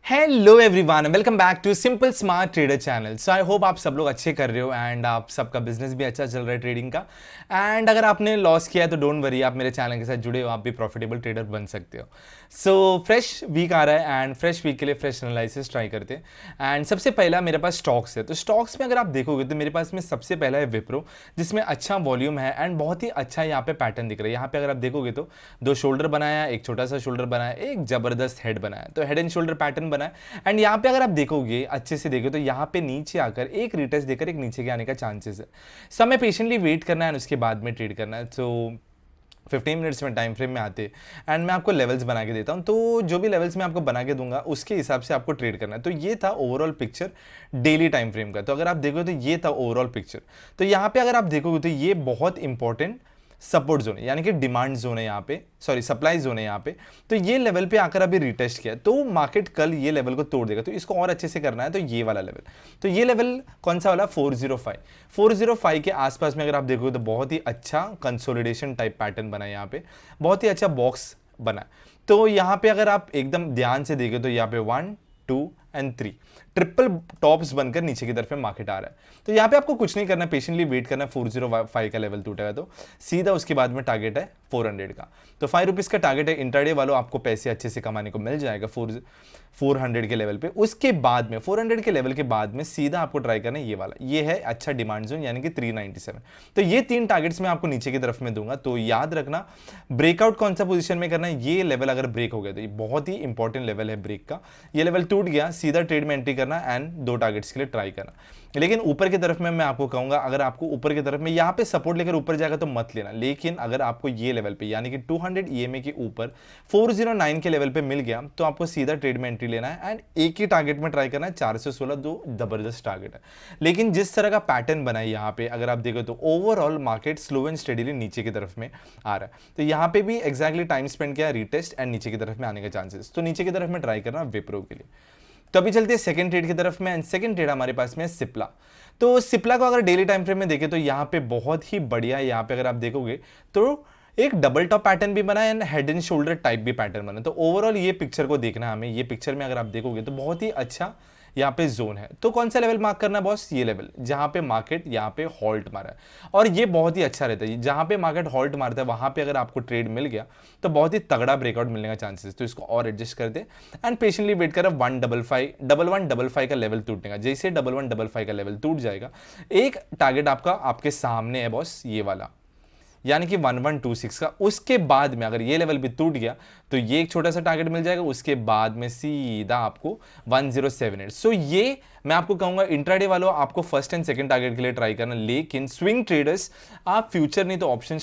Hello everyone, welcome back to simple smart trader channel. So I hope आप सब लोग अच्छे कर रहे हो एंड आप सबका बिजनेस भी अच्छा चल रहा है ट्रेडिंग का। एंड अगर आपने लॉस किया है तो डोंट वरी, आप मेरे चैनल के साथ जुड़े हो, आप भी प्रॉफिटेबल ट्रेडर बन सकते हो। सो फ्रेश वीक आ रहा है एंड फ्रेश वीक के लिए फ्रेश एनालिसिस ट्राई करते हैं। एंड सबसे पहला मेरे पास स्टॉक्स है, तो स्टॉक्स में अगर आप देखोगे तो मेरे पास में सबसे पहला है विप्रो, जिसमें अच्छा वॉल्यूम है एंड बहुत ही अच्छा यहाँ पे पैटर्न दिख रहा है। यहाँ पे अगर आप देखोगे तो दो शोल्डर बनाया, एक छोटा सा शोल्डर बनाया, एक जबरदस्त हेड बनाया, तो हेड एंड शोल्डर पैटर्न बनाया। एंड यहाँ पे अगर आप देखोगे अच्छे से देखो तो यहाँ पे नीचे आकर एक रिटेस्ट देकर एक नीचे के आने का चांसेस है। समय पेशेंटली वेट करना है, उसके बाद में ट्रेड करना है। तो 15 मिनट्स में टाइम फ्रेम में आते एंड मैं आपको लेवल्स बना के देता हूँ, तो जो भी लेवल्स मैं आपको बना के दूंगा उसके हिसाब से आपको ट्रेड करना है। तो ये था overall picture daily time frame का। तो अगर आप देखोगे तो ये था ओवरऑल पिक्चर। तो यहाँ पे अगर आप देखोगे तो ये बहुत इंपॉर्टेंट सपोर्ट जोन है, यानी कि डिमांड जोन है यहाँ पे, सॉरी सप्लाई जोन है यहाँ पे। तो ये लेवल पे आकर अभी रिटेस्ट किया तो मार्केट कल ये लेवल को तोड़ देगा। तो इसको और अच्छे से करना है तो ये वाला लेवल, तो ये लेवल कौन सा वाला, 405 के आसपास में अगर आप देखोगे तो बहुत ही अच्छा कंसोलिडेशन टाइप पैटर्न बना है यहाँ पे, बहुत ही अच्छा बॉक्स बना। तो यहाँ पे अगर आप एकदम ध्यान से देखें तो यहाँ पे 1 2 एंड 3 ट्रिपल टॉप्स बनकर नीचे की तरफ में मार्केट आ रहा है। तो यहाँ पे आपको कुछ नहीं करना, पेशेंटली वेट करना है। 405 का लेवल टूटेगा तो सीधा उसके बाद में टारगेट है 400 का। तो 5 रुपीज़ का टारगेट है। इंट्राडे वालों आपको पैसे अच्छे से कमाने को मिल जाएगा 400 के लेवल पे। उसके बाद में 400 के लेवल के बाद में सीधा आपको ट्राई करना है ये वाला, ये है अच्छा डिमांड जोन यानी कि 397। तो ये तीन टारगेट्स मैं आपको नीचे की तरफ में दूंगा। तो याद रखना ब्रेकआउट कौन सा पोजीशन में करना है, ये लेवल अगर ब्रेक हो गया तो ये बहुत ही इंपॉर्टेंट लेवल है ब्रेक का। ये लेवल टूट गया, सीधा ट्रेड में एंट्री करना एंड दो टारगेट्स के लिए ट्राई करना। लेकिन ऊपर की तरफ में मैं आपको कहूंगा, अगर आपको ऊपर की तरफ में यहाँ पे सपोर्ट लेकर ऊपर जाएगा तो मत लेना। लेकिन अगर आपको ये लेवल पे यानी कि 200 ईएमए के ऊपर 409 के लेवल पे मिल गया तो आपको सीधा ट्रेड में एंट्री लेना है एंड एक ही टारगेट में ट्राई करना है 416, जो जबरदस्त टारगेट है। लेकिन जिस तरह का पैटर्न बना है यहाँ पे अगर आप देखो तो overall market slow and steadily नीचे की तरफ में आ रहा है। तो यहाँ पे भी एक्जैक्टली टाइम स्पेंड किया, रिटेस्ट एंड नीचे की तरफ में आने का चांसेस। तो नीचे की तरफ में ट्राई करना विप्रो के लिए। तो अभी चलते हैं सेकंड ट्रेड की तरफ में एंड सेकंड ट्रेड हमारे पास में है सिप्ला। तो सिप्ला को अगर डेली टाइम फ्रेम में देखें तो यहाँ पे बहुत ही बढ़िया है। यहाँ पे अगर आप देखोगे तो एक डबल टॉप पैटर्न भी बना है and head and shoulder type भी पैटर्न बना है। तो ओवरऑल ये पिक्चर को देखना है हमें। ये पिक्चर में अगर आप देखोगे तो बहुत ही अच्छा यहाँ पे जोन है। तो कौन सा लेवल मार्क करना है बॉस, ये लेवल जहां पे मार्केट यहाँ पे हॉल्ट मारा है। और ये बहुत ही अच्छा रहता है, जहां पे मार्केट हॉल्ट मारता है वहां पे अगर आपको ट्रेड मिल गया तो बहुत ही तगड़ा ब्रेकआउट मिलने का चांसेस। तो इसको और एडजस्ट कर दे एंड पेशेंटली वेट कर 1155 का लेवल टूटने का। जैसे 1155 का लेवल टूट जाएगा एक टारगेट आपका आपके सामने है बॉस, ये वाला यानी कि 1126 का। उसके बाद में अगर ये लेवल भी टूट गया तो ये एक छोटा सा टारगेट मिल जाएगा। उसके बाद में सीधा आपको 1078। सो ये मैं आपको कहूंगा इंट्राडे वालों आपको फर्स्ट एंड सेकंड टारगेट के लिए ट्राई करना। लेकिन स्विंग ट्रेडर्स आप फ्यूचर नहीं तो ऑप्शन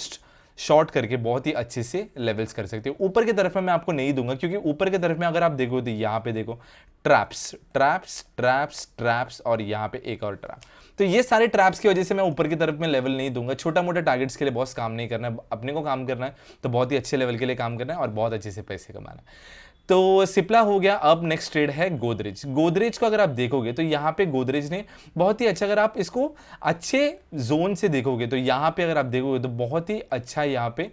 शॉर्ट करके बहुत ही अच्छे से लेवल्स कर सकते हो। ऊपर की तरफ में मैं आपको नहीं दूंगा क्योंकि ऊपर की तरफ में अगर आप देखो तो यहाँ पे देखो ट्रैप्स ट्रैप्स ट्रैप्स ट्रैप्स और यहाँ पे एक और ट्रैप। तो ये सारे ट्रैप्स की वजह से मैं ऊपर की तरफ में लेवल नहीं दूंगा। छोटा मोटा टारगेट्स के लिए बॉस काम नहीं करना है, अपने को काम करना है तो बहुत ही अच्छे लेवल के लिए काम करना है और बहुत अच्छे से पैसे कमाना है। तो सिप्ला हो गया। अब नेक्स्ट ट्रेड है गोदरेज। गोदरेज को अगर आप देखोगे तो यहाँ पे गोदरेज ने बहुत ही अच्छा, अगर आप इसको अच्छे जोन से देखोगे तो यहाँ पे अगर आप देखोगे तो बहुत ही अच्छा यहाँ पे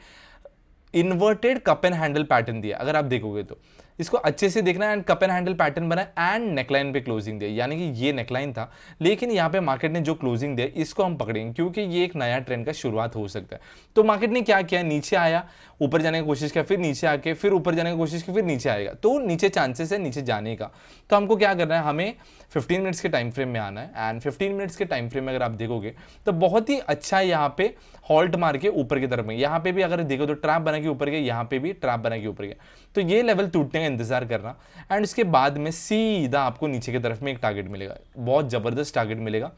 inverted cup and handle pattern दिया। अगर आप देखोगे तो इसको अच्छे से देखना and cup and handle pattern बना एंड नेकलाइन पे क्लोजिंग दिया, यानी कि ये नेकलाइन था लेकिन यहाँ पे मार्केट ने जो क्लोजिंग दिया इसको हम पकड़ेंगे क्योंकि ये एक नया ट्रेंड का शुरुआत हो सकता है। तो मार्केट ने क्या किया, नीचे आया, ऊपर जाने की कोशिश किया, फिर नीचे आके फिर ऊपर जाने की कोशिश की, फिर नीचे आएगा तो नीचे चांसेस है नीचे जाने का। तो हमको क्या करना है, हमें 15 मिनट्स के टाइम फ्रेम में आना है एंड 15 मिनट्स के टाइम फ्रेम में अगर आप देखोगे तो बहुत ही अच्छा यहाँ पे हॉल्ट मार के ऊपर की तरफ में, यहाँ पे भी अगर देखो तो ट्रैप बना के ऊपर गया, यहाँ पे भी ट्रैप बना के ऊपर गया। तो ये लेवल टूटने का इंतजार करना एंड उसके बाद में सीधा आपको नीचे की तरफ में एक टारगेट मिलेगा, बहुत जबरदस्त टारगेट मिलेगा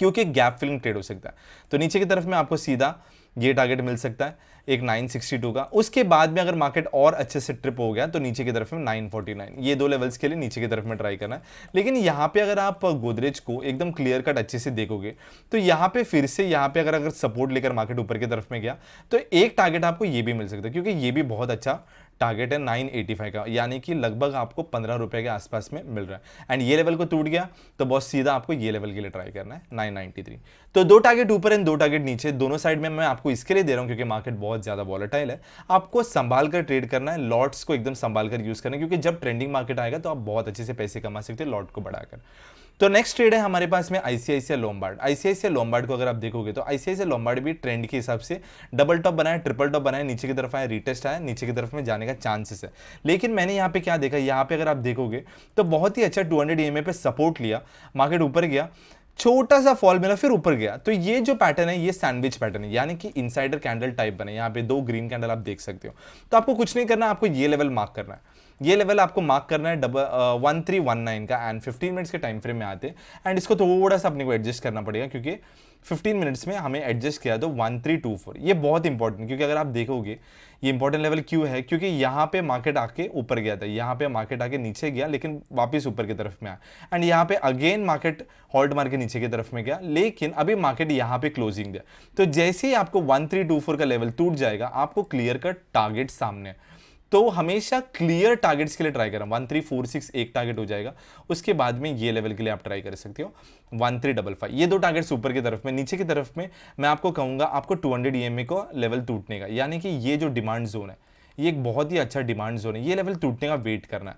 क्योंकि गैप फिलिंग ट्रेड हो सकता है। तो नीचे की तरफ में आपको सीधा ये टारगेट मिल सकता है एक 962 का। उसके बाद में अगर मार्केट और अच्छे से ट्रिप हो गया तो नीचे की तरफ में 949, ये दो लेवल्स के लिए नीचे की तरफ में ट्राई करना है। लेकिन यहाँ पे अगर आप गोदरेज को एकदम क्लियर कट अच्छे से देखोगे तो यहाँ पे फिर से यहाँ पे अगर सपोर्ट लेकर मार्केट ऊपर की तरफ में गया तो एक टारगेट आपको ये भी मिल सकता है क्योंकि ये भी बहुत अच्छा टारगेट है 985 का, यानी कि लगभग आपको 15 रुपए के आसपास में मिल रहा है। एंड ये लेवल को टूट गया तो बहुत सीधा आपको ये लेवल के लिए ट्राई करना है 993। तो 2 टारगेट ऊपर एंड 2 टारगेट नीचे, दोनों साइड में मैं आपको इसके लिए दे रहा हूं क्योंकि मार्केट बहुत ज्यादा वॉलेटाइल है। आपको संभाल कर ट्रेड करना है, लॉट्स को एकदम संभाल कर यूज करना है, क्योंकि जब ट्रेंडिंग मार्केट आएगा तो आप बहुत अच्छे से पैसे कमा सकते हो लॉट को बढ़ाकर। तो नेक्स्ट ट्रेड है हमारे पास में आईसीआईसीआई लोम्बार्ड। आईसीआईसीआई लोम्बार्ड को अगर आप देखोगे तो आईसीआईसीआई लोम्बार्ड भी ट्रेंड के हिसाब से डबल टॉप बनाया, ट्रिपल टॉप बनाया, नीचे की तरफ आया, रिटेस्ट आया, नीचे की तरफ में जाने का चांसेस है। लेकिन मैंने यहाँ पे क्या देखा, यहाँ पे अगर आप देखोगे तो बहुत ही अच्छा 200 EMA पे सपोर्ट लिया, मार्केट ऊपर गया, छोटा सा फॉल मिला, फिर ऊपर गया। तो ये जो पैटर्न है ये सैंडविच पैटर्न है, यानी कि इनसाइडर कैंडल टाइप बने। यहाँ पे 2 ग्रीन कैंडल आप देख सकते हो। तो आपको कुछ नहीं करना, आपको ये लेवल मार्क करना है, ये लेवल आपको मार्क करना है 1319 का। एंड 15 मिनट्स के टाइम फ्रेम में आते एंड इसको थोड़ा सा अपने को एडजस्ट करना पड़ेगा, क्योंकि 15 मिनट्स में हमें एडजस्ट किया तो 1324। ये बहुत इंपॉर्टेंट, क्योंकि अगर आप देखोगे ये इंपॉर्टेंट लेवल क्यों है, क्योंकि यहाँ पे मार्केट आके ऊपर गया था, यहाँ पे मार्केट आके नीचे गया, लेकिन वापस ऊपर की तरफ में आया। एंड यहाँ पे अगेन मार्केट हॉल्ट मार के नीचे की तरफ में गया, लेकिन अभी मार्केट यहाँ पे क्लोजिंग दिया। तो जैसे ही आपको 1324 का लेवल टूट जाएगा, आपको क्लियर कट टारगेट सामने है। तो हमेशा क्लियर टारगेट्स के लिए ट्राई करें। 1346 एक टारगेट हो जाएगा, उसके बाद में ये लेवल के लिए आप ट्राई कर सकते हो 1355। ये 2 टारगेट्स ऊपर की तरफ में, नीचे की तरफ में मैं आपको कहूंगा आपको 200 EMA को लेवल टूटने का, यानी कि ये जो डिमांड जोन है ये एक बहुत ही अच्छा डिमांड जोन है, ये लेवल टूटने का वेट करना है,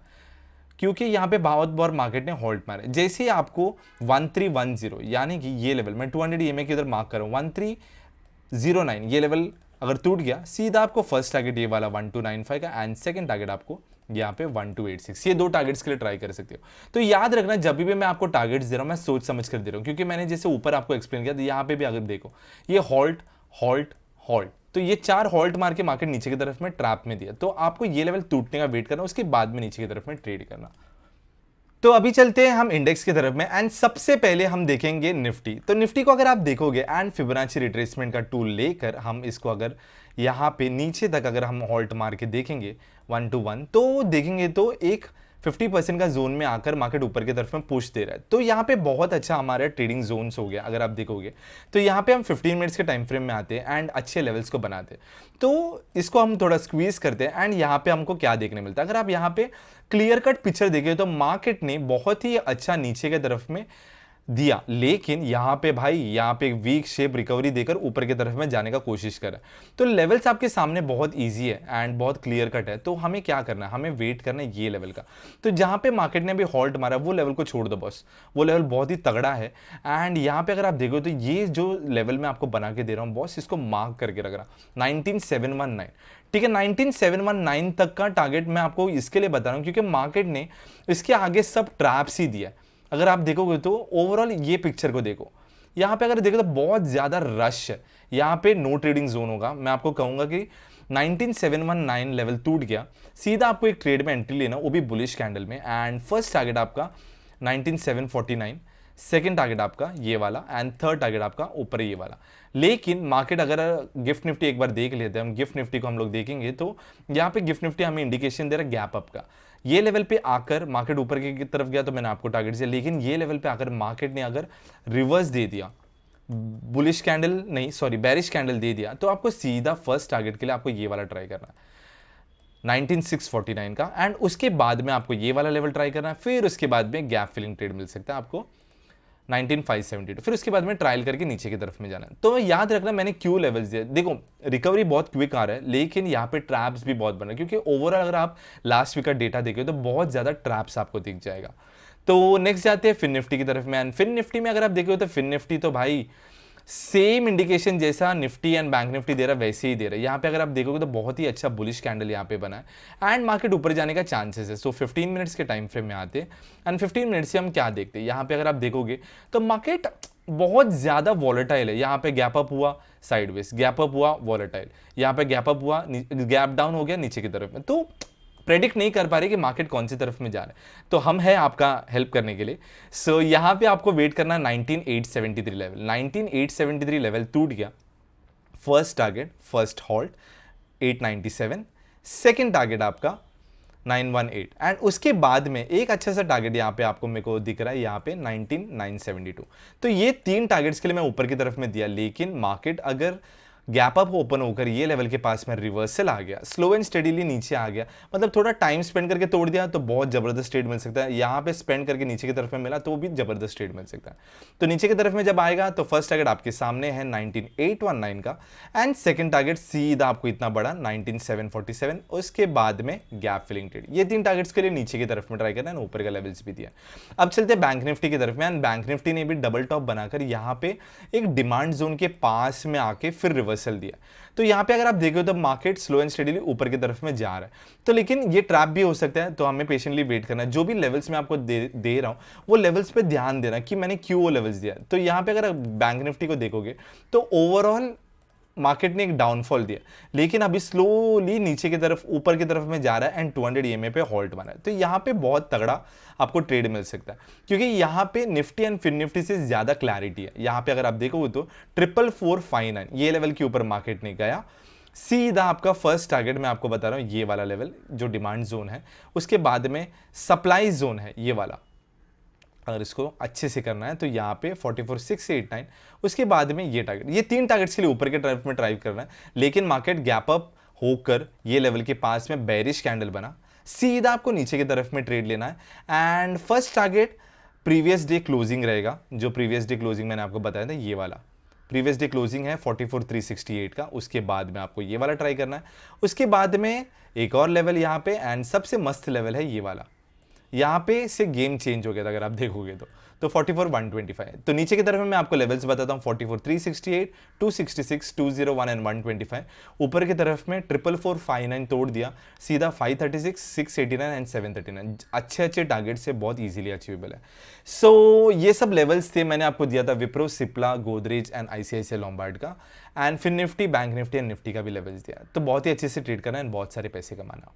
क्योंकि यहाँ पे बहुत बार मार्केट ने होल्ड मारे। जैसे ही आपको 1310 यानी कि ये लेवल मैं 200 EMA के इधर मार्क कर रहा हूँ, 1309 ये लेवल अगर टूट गया, सीधा आपको फर्स्ट टारगेट ये वाला 1295 का एंड सेकंड टारगेट आपको यहाँ पे 1286। ये 2 टारगेट्स के लिए ट्राई कर सकते हो। तो याद रखना, जब भी मैं आपको टारगेट्स दे रहा हूँ मैं सोच समझ कर दे रहा हूँ, क्योंकि मैंने जैसे ऊपर आपको एक्सप्लेन किया, तो यहाँ पे भी अगर देखो ये हॉल्ट हॉल्ट हॉल्ट, तो ये 4 हॉल्ट मार के मार्केट नीचे की तरफ में ट्रैप में दिया। तो आपको ये लेवल टूटने का वेट करना, उसके बाद में नीचे की तरफ में ट्रेड करना। तो अभी चलते हैं हम इंडेक्स की तरफ में एंड सबसे पहले हम देखेंगे निफ्टी। तो निफ्टी को अगर आप देखोगे एंड फिबोनाची रिट्रेसमेंट का टूल लेकर हम इसको अगर यहाँ पे नीचे तक अगर हम हॉल्ट मार के देखेंगे 1 to 1, तो देखेंगे तो एक 50% का जोन में आकर मार्केट ऊपर की तरफ में पुश दे रहा है। तो यहाँ पे बहुत अच्छा हमारा ट्रेडिंग जोन्स हो गया। अगर आप देखोगे तो यहाँ पे हम 15 मिनट्स के टाइम फ्रेम में आते हैं एंड अच्छे लेवल्स को बनाते हैं। तो इसको हम थोड़ा स्क्वीज करते हैं एंड यहाँ पे हमको क्या देखने मिलता है, अगर आप यहाँ पे क्लियर कट पिक्चर देखें तो मार्केट ने बहुत ही अच्छा नीचे की तरफ में दिया, लेकिन यहाँ पे भाई यहाँ पे वीक शेप रिकवरी देकर ऊपर की तरफ में जाने का कोशिश करा। तो लेवल्स आपके सामने बहुत इजी है एंड बहुत क्लियर कट है। तो हमें क्या करना है, हमें वेट करना है ये लेवल का। तो जहाँ पे मार्केट ने अभी हॉल्ट मारा वो लेवल को छोड़ दो बस, वो लेवल बहुत ही तगड़ा है। एंड यहाँ पे अगर आप देखो तो ये जो लेवल मैं आपको बना के दे रहा हूँ बॉस, इसको मार्क करके रख रहा 19719, ठीक है। 19719 तक का टारगेट मैं आपको इसके लिए बता रहा हूँ क्योंकि मार्केट ने इसके आगे सब ट्रैप्स ही दिया है। अगर आप देखोगे तो ओवरऑल ये पिक्चर को देखो, यहाँ पे अगर देखो तो बहुत ज्यादा रश है, यहाँ पे नो ट्रेडिंग जोन होगा। मैं आपको कहूंगा कि 19719 लेवल टूट गया, सीधा आपको एक ट्रेड में एंट्री लेना, वो भी बुलिश कैंडल में। एंड फर्स्ट टारगेट आपका 19749, सेकंड टारगेट आपका ये वाला एंड थर्ड टारगेट आपका ऊपर ये वाला। लेकिन मार्केट अगर गिफ्ट निफ्टी एक बार देख लेते हैं, हम गिफ्ट निफ्टी को हम लोग देखेंगे तो यहाँ पे गिफ्ट निफ्टी हमें इंडिकेशन दे रहा है गैप अप का। ये लेवल पे आकर मार्केट ऊपर की तरफ गया तो मैंने आपको टारगेट दिया, लेकिन ये लेवल पे आकर मार्केट ने अगर रिवर्स दे दिया, बुलिश कैंडल नहीं सॉरी बेरिश कैंडल दे दिया, तो आपको सीधा फर्स्ट टारगेट के लिए आपको ये वाला ट्राई करना है 19649 का। एंड उसके बाद में आपको ये वाला लेवल ट्राई करना है, फिर उसके बाद में गैप फिलिंग ट्रेड मिल सकता है आपको 19572, फिर उसके बाद में ट्रायल करके नीचे की तरफ में जाना है। तो याद रखना मैंने क्यू लेवल्स दिए, देखो रिकवरी बहुत क्विक आ रहा है, लेकिन यहाँ पे ट्रैप्स भी बहुत बन रहे हैं, क्योंकि ओवरऑल अगर आप लास्ट वीक का डेटा देखो तो बहुत ज्यादा ट्रैप्स आपको दिख जाएगा। तो नेक्स्ट जाते हैं फिन निफ्टी की तरफ में। एंड फिन निफ्टी में अगर आप देखो तो फिन निफ्टी तो भाई सेम इंडिकेशन जैसा निफ्टी एंड बैंक निफ्टी दे रहा है वैसे ही दे रहा है। यहाँ पे अगर आप देखोगे तो बहुत ही अच्छा बुलिश कैंडल यहाँ पे बना है एंड मार्केट ऊपर जाने का चांसेस है। सो 15 मिनट्स के टाइम फ्रेम में आते हैं एंड 15 मिनट्स से हम क्या देखते हैं, यहाँ पे अगर आप देखोगे तो मार्केट बहुत ज्यादा वॉलेटाइल है। यहाँ पे गैप अप हुआ साइडवेज, गैप अप हुआ वॉलेटाइल, यहाँ पे गैप अप हुआ गैप डाउन हो गया नीचे की तरफ में। तो प्रेडिक्ट नहीं कर पा रहे कि मार्केट कौन सी तरफ में जा रहा है, तो हम है आपका हेल्प करने के लिए। सो यहाँ पे आपको वेट करना 19873 लेवल। 19873 लेवल टूट गया, first target first halt 897, second target आपका 918 एंड उसके बाद में एक अच्छा सा टारगेट यहाँ पे आपको मेरे को दिख रहा है यहाँ पे 19972। तो ये 3 टारगेट्स के लिए मैं ऊपर की तरफ में दिया, लेकिन मार्केट अगर गैप अप ओपन होकर ये लेवल के पास में रिवर्सल आ गया, स्लो एंड स्टेडीली नीचे आ गया, मतलब थोड़ा टाइम स्पेंड करके तोड़ दिया तो बहुत जबरदस्त ट्रेड मिल सकता है। यहाँ पे स्पेंड करके नीचे की तरफ में मिला तो भी जबरदस्त ट्रेड मिल सकता है। तो नीचे की तरफ में जब आएगा तो फर्स्ट टारगेट आपके सामने है 19819 का, एंड सेकंड टारगेट सीधा आपको इतना बड़ा 19747, उसके बाद में गैप फिलिंग ट्रेड। ये 3 टारगेट्स के लिए नीचे की तरफ में ट्राई करना है, ऊपर का लेवल्स भी दिया। अब चलते हैं बैंक निफ्टी की तरफ में, एंड बैंक निफ्टी ने भी डबल टॉप बनाकर यहाँ पे एक डिमांड जोन के पास में आके फिर रिवर्सल दिया। तो यहाँ पे अगर आप देखो तो मार्केट स्लो एंड स्टेडीली ऊपर की तरफ में जा रहा है, तो लेकिन ये ट्रैप भी हो सकता है, तो हमें पेशेंटली वेट करना है। जो भी लेवल्स मैं आपको दे रहा हूँ वो लेवल्स पे ध्यान देना कि मैंने क्यों वो लेवल्स दिया। तो यहाँ पे अगर बैंक निफ्टी को देखोगे तो ओवरऑल मार्केट ने एक डाउनफॉल दिया, लेकिन अभी स्लोली नीचे की तरफ ऊपर की तरफ में जा रहा है, एंड 200 EMA पे हॉल्ट बना है। तो यहाँ पे बहुत तगड़ा आपको ट्रेड मिल सकता है, क्योंकि यहाँ पे निफ्टी एंड फिन निफ्टी से ज्यादा क्लैरिटी है। यहाँ पे अगर आप देखोगे तो 44459 ये लेवल के ऊपर मार्केट ने गया, सीधा आपका फर्स्ट टारगेट मैं आपको बता रहा हूँ ये वाला लेवल जो डिमांड जोन है, उसके बाद में सप्लाई जोन है ये वाला। अगर इसको अच्छे से करना है तो यहाँ पे 44689, उसके बाद में ये टारगेट, ये 3 टारगेट्स के लिए ऊपर के तरफ में ड्राइव करना है। लेकिन मार्केट गैप अप होकर ये लेवल के पास में बेरिश कैंडल बना, सीधा आपको नीचे की तरफ में ट्रेड लेना है। And first target previous day closing रहेगा, जो प्रीवियस डे क्लोजिंग मैंने आपको बताया था ये वाला प्रीवियस डे क्लोजिंग है 44368 का, उसके बाद में आपको ये वाला ट्राई करना है। उसके बाद में एक और लेवल यहाँ पे, एंड सबसे मस्त लेवल है ये वाला, यहाँ पे से गेम चेंज हो गया था अगर आप देखोगे तो 44125। तो नीचे की तरफ में मैं आपको लेवल्स बताता हूँ, 44368, 266, 201 एंड 125। ऊपर की तरफ में 44459 तोड़ दिया, सीधा 536, 689 एंड 739। अच्छे टारगेट से बहुत इजीली अचीवेबल है। सो ये सब लेवल्स थे, मैंने आपको दिया था Wipro, Cipla, Godrej and ICICI Lombard का, एंड फिर Nifty, bank Nifty and Nifty का भी लेवल्स दिया। तो बहुत ही अच्छे से ट्रेड करना है एंड बहुत सारे पैसे कमाना।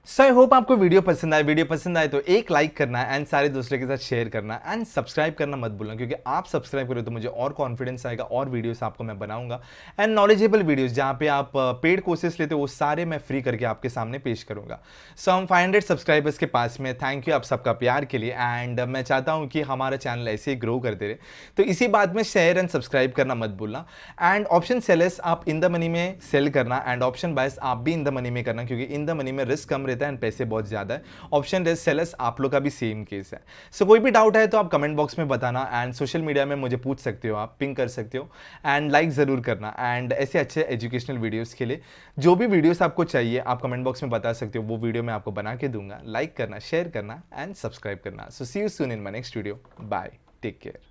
सो आई होप आपको वीडियो पसंद आए तो एक लाइक करना एंड सारे दूसरे के साथ शेयर करना एंड सब्सक्राइब करना मत भूलना, क्योंकि आप सब्सक्राइब करो तो मुझे और कॉन्फिडेंस आएगा और वीडियोस आपको मैं बनाऊंगा, एंड नॉलेजेबल वीडियोस जहां पे आप पेड कोर्सेस लेते हो वो सारे मैं फ्री करके आपके सामने पेश करूंगा। सो हम 500 सब्सक्राइबर्स के पास में, थैंक यू आप सबका प्यार के लिए, एंड मैं चाहता हूँ कि हमारा चैनल ऐसे ही ग्रो करते रहे। तो इसी बात में शेयर एंड सब्सक्राइब करना मत भूलना। एंड ऑप्शन सेलर्स आप इन द मनी में सेल करना, एंड ऑप्शन बायर्स आप भी इन द मनी में करना, क्योंकि इन द मनी में रिस्क कम रहता है एंड पैसे बहुत ज्यादा है। ऑप्शन रेस सेलर्स आप लोग का भी सेम केस है। सो कोई भी डाउट है तो आप कमेंट बॉक्स में बताना, एंड सोशल मीडिया में मुझे पूछ सकते हो, आप पिंग कर सकते हो, एंड लाइक जरूर करना। एंड ऐसे अच्छे एजुकेशनल वीडियोस के लिए जो भी वीडियोस आपको चाहिए आप कमेंट बॉक्स में बता सकते हो, वो वीडियो मैं आपको बना के दूंगा। लाइक करना, शेयर करना एंड सब्सक्राइब करना। So see you soon in my next video. Bye, take care.